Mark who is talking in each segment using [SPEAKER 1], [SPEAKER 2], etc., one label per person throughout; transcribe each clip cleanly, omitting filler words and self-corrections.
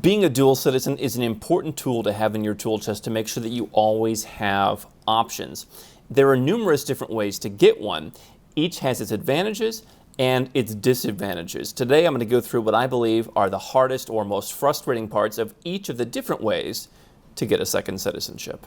[SPEAKER 1] Being a dual citizen is an important tool to have in your tool chest to make sure that you always have options. There are numerous different ways to get one. Each has its advantages and its disadvantages. Today I'm going to go through what I believe are the hardest or most frustrating parts of each of the different ways to get a second citizenship.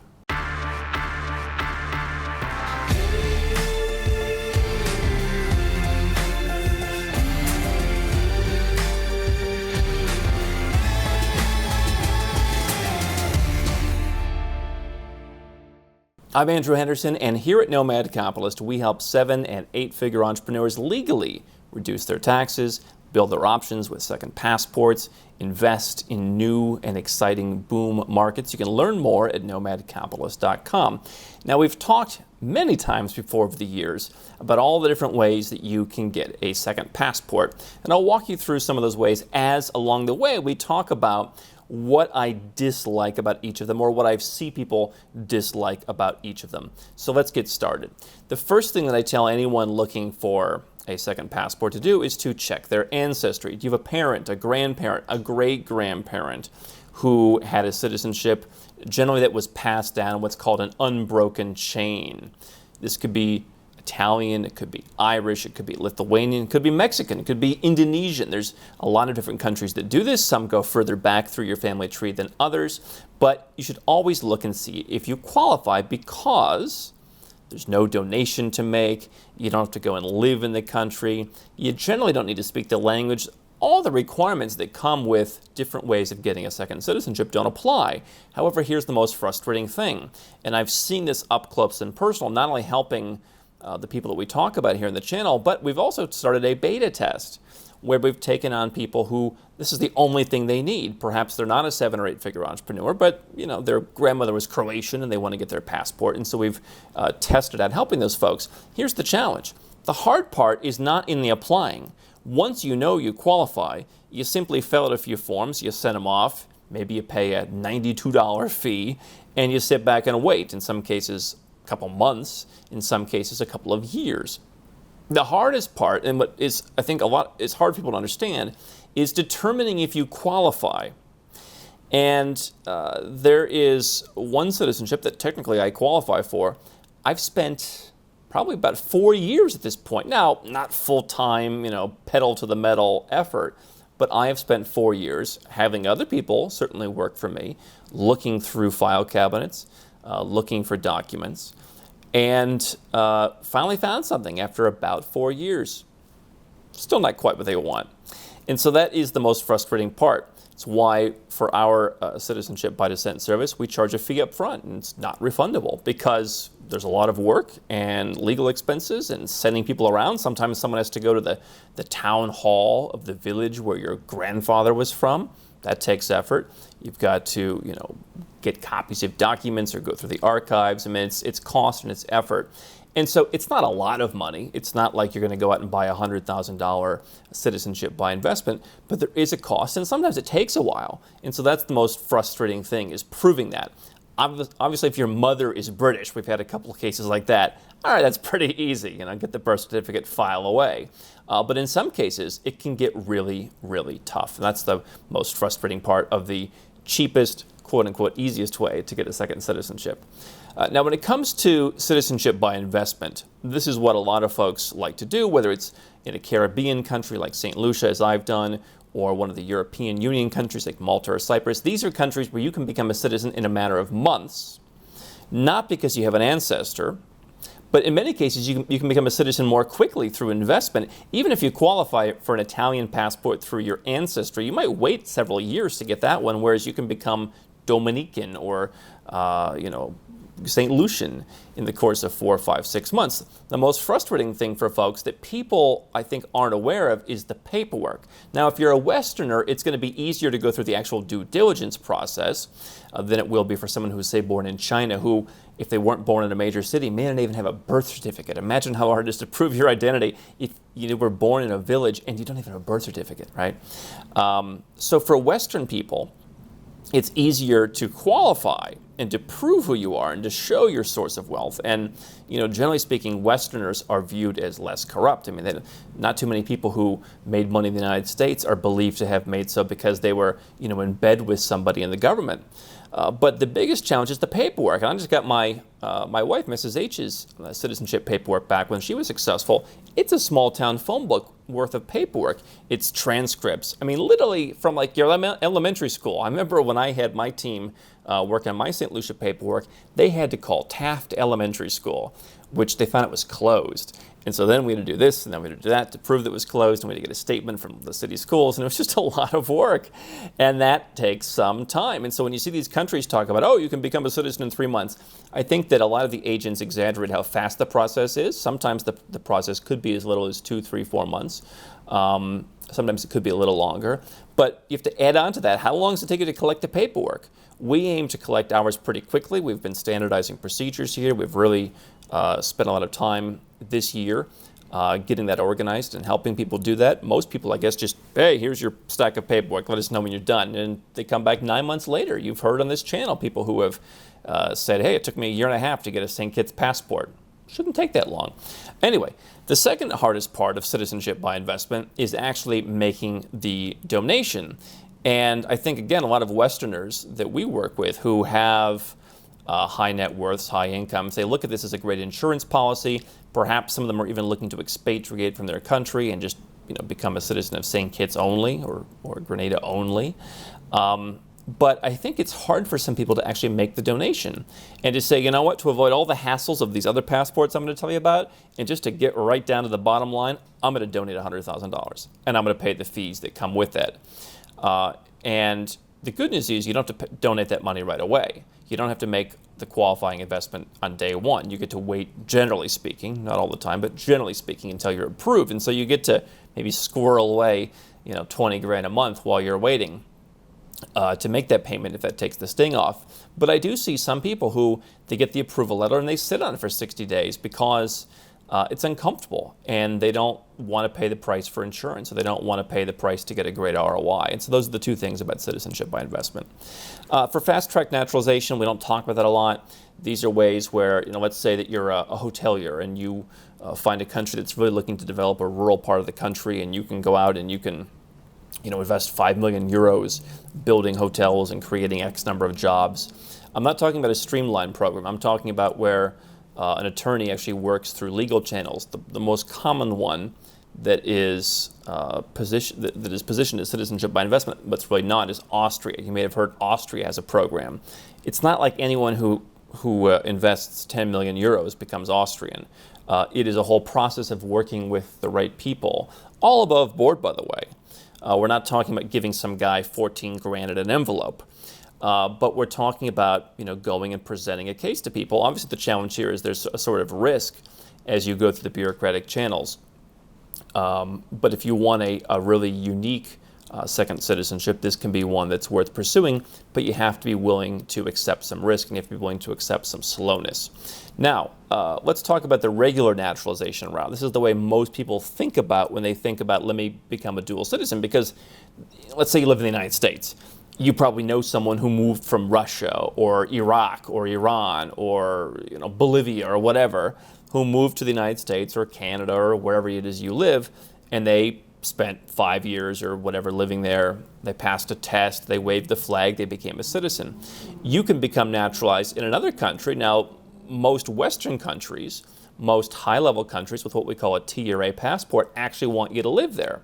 [SPEAKER 1] I'm Andrew Henderson, and here at Nomad Capitalist, we help 7- and 8-figure entrepreneurs legally reduce their taxes, build their options with second passports, invest in new and exciting boom markets. You can learn more at nomadcapitalist.com. Now, we've talked many times before over the years about all the different ways that you can get a second passport, and I'll walk you through some of those ways as along the way we talk about what I dislike about each of them, or what I see people dislike about each of them. So let's get started. The first thing that I tell anyone looking for a second passport to do is to check their ancestry. Do you have a parent, a grandparent, a great-grandparent who had a citizenship generally that was passed down, what's called an unbroken chain? This could be Italian, it could be Irish, it could be Lithuanian, it could be Mexican, it could be Indonesian. There's a lot of different countries that do this. Some go further back through your family tree than others, but you should always look and see if you qualify, because there's no donation to make, you don't have to go and live in the country, you generally don't need to speak the language. All the requirements that come with different ways of getting a second citizenship don't apply. However, here's the most frustrating thing, and I've seen this up close and personal, not only helping the people that we talk about here in the channel, but we've also started a beta test where we've taken on people who this is the only thing they need. Perhaps they're not a 7- or 8-figure entrepreneur, but their grandmother was Croatian and they want to get their passport, and so we've tested out helping those folks. Here's the challenge. The hard part is not in the applying. Once you know you qualify, you simply fill out a few forms, you send them off, maybe you pay a $92 fee, and you sit back and wait. In some cases, a couple months, in some cases a couple of years. The hardest part, and what is I think is hard for people to understand, is determining if you qualify. And there is one citizenship that technically I qualify for. I've spent probably about 4 years at this point. Now, not full-time, pedal to the metal effort, but I have spent 4 years having other people certainly work for me, looking through file cabinets, looking for documents, and finally found something after about 4 years. Still not quite what they want. And so that is the most frustrating part. It's why for our citizenship by descent service, we charge a fee up front, and it's not refundable because there's a lot of work and legal expenses and sending people around. Sometimes someone has to go to the town hall of the village where your grandfather was from. That takes effort. You've got to, get copies of documents or go through the archives. I mean, it's cost and it's effort. And so it's not a lot of money. It's not like you're going to go out and buy a $100,000 citizenship by investment, but there is a cost, and sometimes it takes a while. And so that's the most frustrating thing, is proving that. Obviously, if your mother is British, we've had a couple of cases like that. All right, that's pretty easy. Get the birth certificate, file away. But in some cases, it can get really, really tough. And that's the most frustrating part of the cheapest, quote-unquote, easiest way to get a second citizenship. Now, when it comes to citizenship by investment, this is what a lot of folks like to do, whether it's in a Caribbean country like St. Lucia, as I've done, or one of the European Union countries like Malta or Cyprus. These are countries where you can become a citizen in a matter of months, not because you have an ancestor, but in many cases you can become a citizen more quickly through investment. Even if you qualify for an Italian passport through your ancestry, you might wait several years to get that one, whereas you can become Dominican or, St. Lucian in the course of 4, 5, 6 months. The most frustrating thing for folks that people, I think, aren't aware of is the paperwork. Now, if you're a Westerner, it's going to be easier to go through the actual due diligence process than it will be for someone who's, say, born in China, who, if they weren't born in a major city, may not even have a birth certificate. Imagine how hard it is to prove your identity if you were born in a village and you don't even have a birth certificate, right? So for Western people, it's easier to qualify and to prove who you are and to show your source of wealth. And, generally speaking, Westerners are viewed as less corrupt. I mean, not too many people who made money in the United States are believed to have made so because they were, in bed with somebody in the government. But the biggest challenge is the paperwork. And I just got my wife, Mrs. H's, citizenship paperwork back when she was successful. It's a small town phone book worth of paperwork. It's transcripts. I mean, literally from like your elementary school. I remember when I had my team working on my St. Lucia paperwork, they had to call Taft Elementary School, which they found it was closed. And so then we had to do this, and then we had to do that to prove that it was closed, and we had to get a statement from the city schools, and it was just a lot of work. And that takes some time. And so when you see these countries talk about, oh, you can become a citizen in 3 months, I think that a lot of the agents exaggerate how fast the process is. Sometimes the process could be as little as 2, 3, 4 months. Sometimes it could be a little longer. But you have to add on to that, how long does it take you to collect the paperwork? We aim to collect ours pretty quickly. We've been standardizing procedures here. We've really spent a lot of time this year getting that organized and helping people do that. Most people, I guess, just, hey, here's your stack of paperwork. Let us know when you're done. And they come back 9 months later. You've heard on this channel people who have said, hey, it took me a year and a half to get a St. Kitts passport. Shouldn't take that long. Anyway, the second hardest part of citizenship by investment is actually making the donation. And I think, again, a lot of Westerners that we work with who have high net worths, high incomes, they look at this as a great insurance policy. Perhaps some of them are even looking to expatriate from their country and just become a citizen of St. Kitts only or Grenada only. But I think it's hard for some people to actually make the donation and to say, you know what, to avoid all the hassles of these other passports I'm going to tell you about, and just to get right down to the bottom line, I'm going to donate $100,000, and I'm going to pay the fees that come with that. And the good news is you don't have to donate that money right away. You don't have to make the qualifying investment on day one. You get to wait, generally speaking, not all the time, but generally speaking, until you're approved. And so you get to maybe squirrel away, $20,000 a month while you're waiting to make that payment if that takes the sting off. But I do see some people who they get the approval letter and they sit on it for 60 days because it's uncomfortable and they don't want to pay the price for insurance, or they don't want to pay the price to get a great ROI. And so those are the two things about citizenship by investment. For fast-track naturalization, we don't talk about that a lot. These are ways where, let's say that you're a hotelier and you find a country that's really looking to develop a rural part of the country, and you can go out and you can invest 5 million euros building hotels and creating X number of jobs. I'm not talking about a streamlined program. I'm talking about where an attorney actually works through legal channels. The most common one that is positioned as citizenship by investment, but it's really not, is Austria. You may have heard Austria has a program. It's not like anyone who invests 10 million euros becomes Austrian. It is a whole process of working with the right people, all above board, by the way. We're not talking about giving some guy 14 grand in an envelope. But we're talking about going and presenting a case to people. Obviously, the challenge here is there's a sort of risk as you go through the bureaucratic channels. But if you want a really unique second citizenship, this can be one that's worth pursuing, but you have to be willing to accept some risk, and you have to be willing to accept some slowness. Now, let's talk about the regular naturalization route. This is the way most people think about when they think about, let me become a dual citizen, because let's say you live in the United States. You probably know someone who moved from Russia or Iraq or Iran or Bolivia or whatever, who moved to the United States or Canada or wherever it is you live, and they spent 5 years or whatever living there. They passed a test, they waved the flag, they became a citizen. You can become naturalized in another country. Now, most Western countries, most high-level countries with what we call a Tier A passport actually want you to live there.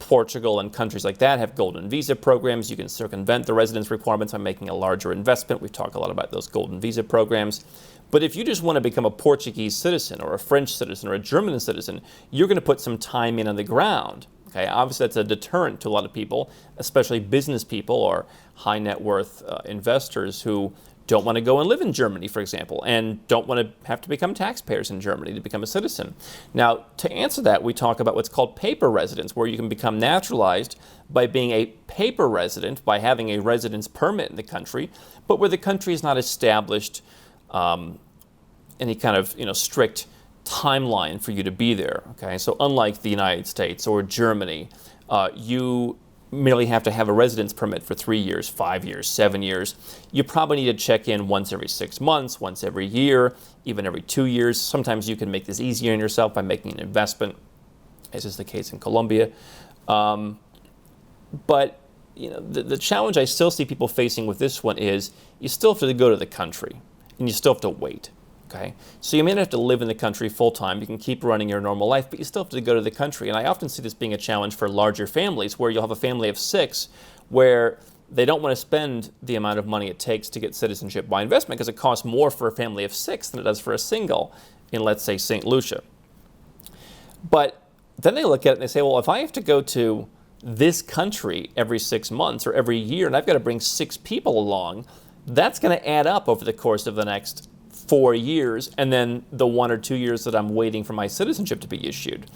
[SPEAKER 1] Portugal and countries like that have golden visa programs. You can circumvent the residence requirements by making a larger investment. We've talked a lot about those golden visa programs. But if you just want to become a Portuguese citizen or a French citizen or a German citizen, you're going to put some time in on the ground. Okay, obviously that's a deterrent to a lot of people, especially business people or high net worth investors who don't want to go and live in Germany, for example, and don't want to have to become taxpayers in Germany to become a citizen. Now, to answer that, we talk about what's called paper residence, where you can become naturalized by being a paper resident, by having a residence permit in the country, but where the country has not established any kind of strict timeline for you to be there. Okay, so unlike the United States or Germany, you merely have to have a residence permit for 3 years, 5 years, 7 years. You probably need to check in once every 6 months, once every year, even every 2 years. Sometimes you can make this easier on yourself by making an investment, as is the case in Colombia. But the challenge I still see people facing with this one is you still have to go to the country, and you still have to wait. Okay? So you may not have to live in the country full time. You can keep running your normal life, but you still have to go to the country. And I often see this being a challenge for larger families, where you'll have a family of 6 where they don't want to spend the amount of money it takes to get citizenship by investment, because it costs more for a family of 6 than it does for a single in, let's say, St. Lucia. But then they look at it and they say, well, if I have to go to this country every 6 months or every year, and I've got to bring 6 people along, that's going to add up over the course of the next 4 years, and then the 1 or 2 years that I'm waiting for my citizenship to be issued.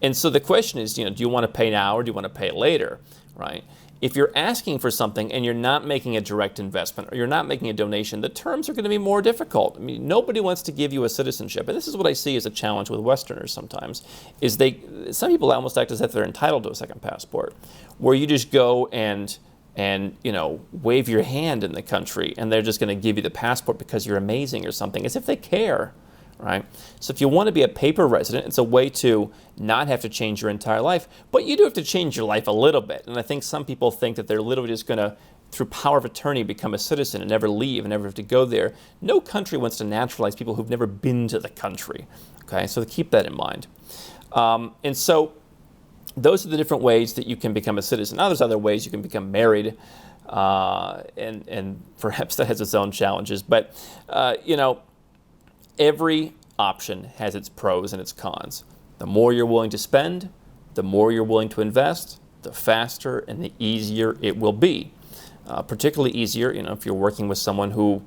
[SPEAKER 1] And so the question is, do you want to pay now or do you want to pay later, right? If you're asking for something and you're not making a direct investment or you're not making a donation, the terms are going to be more difficult. I mean, nobody wants to give you a citizenship. And this is what I see as a challenge with Westerners sometimes, is some people almost act as if they're entitled to a second passport, where you just go and wave your hand in the country and they're just going to give you the passport because you're amazing or something, as if they care, right? So if you want to be a paper resident, it's a way to not have to change your entire life, but you do have to change your life a little bit. And I think some people think that they're literally just going to, through power of attorney, become a citizen and never leave and never have to go there. No country wants to naturalize people who've never been to the country, okay? So keep that in mind. And so those are the different ways that you can become a citizen. Now there's other ways you can become married, and perhaps that has its own challenges. But, every option has its pros and its cons. The more you're willing to spend, the more you're willing to invest, the faster and the easier it will be. Particularly easier, if you're working with someone who,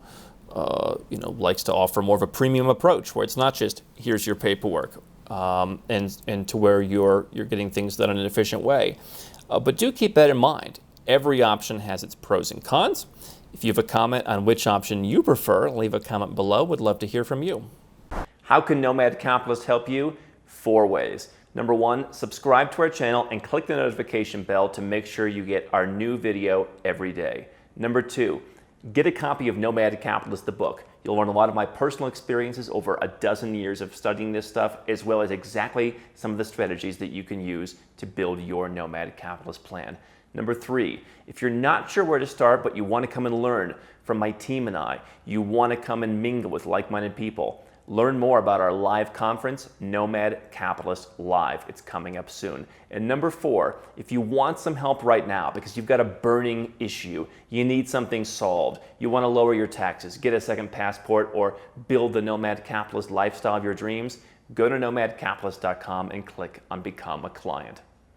[SPEAKER 1] likes to offer more of a premium approach, where it's not just here's your paperwork, and to where you're getting things done in an efficient way. But do keep that in mind. Every option has its pros and cons. If you have a comment on which option you prefer, leave a comment below. Would love to hear from you. How can Nomad Capitalist help you? 4 ways. Number 1, subscribe to our channel and click the notification bell to make sure you get our new video every day. Number 2, get a copy of Nomad Capitalist, the book. You'll learn a lot of my personal experiences over a dozen years of studying this stuff, as well as exactly some of the strategies that you can use to build your Nomad Capitalist plan. Number 3, if you're not sure where to start, but you want to come and learn from my team and I, you want to come and mingle with like-minded people, learn more about our live conference, Nomad Capitalist Live. It's coming up soon. And number 4, if you want some help right now because you've got a burning issue, you need something solved, you want to lower your taxes, get a second passport, or build the Nomad Capitalist lifestyle of your dreams, go to nomadcapitalist.com and click on Become a Client.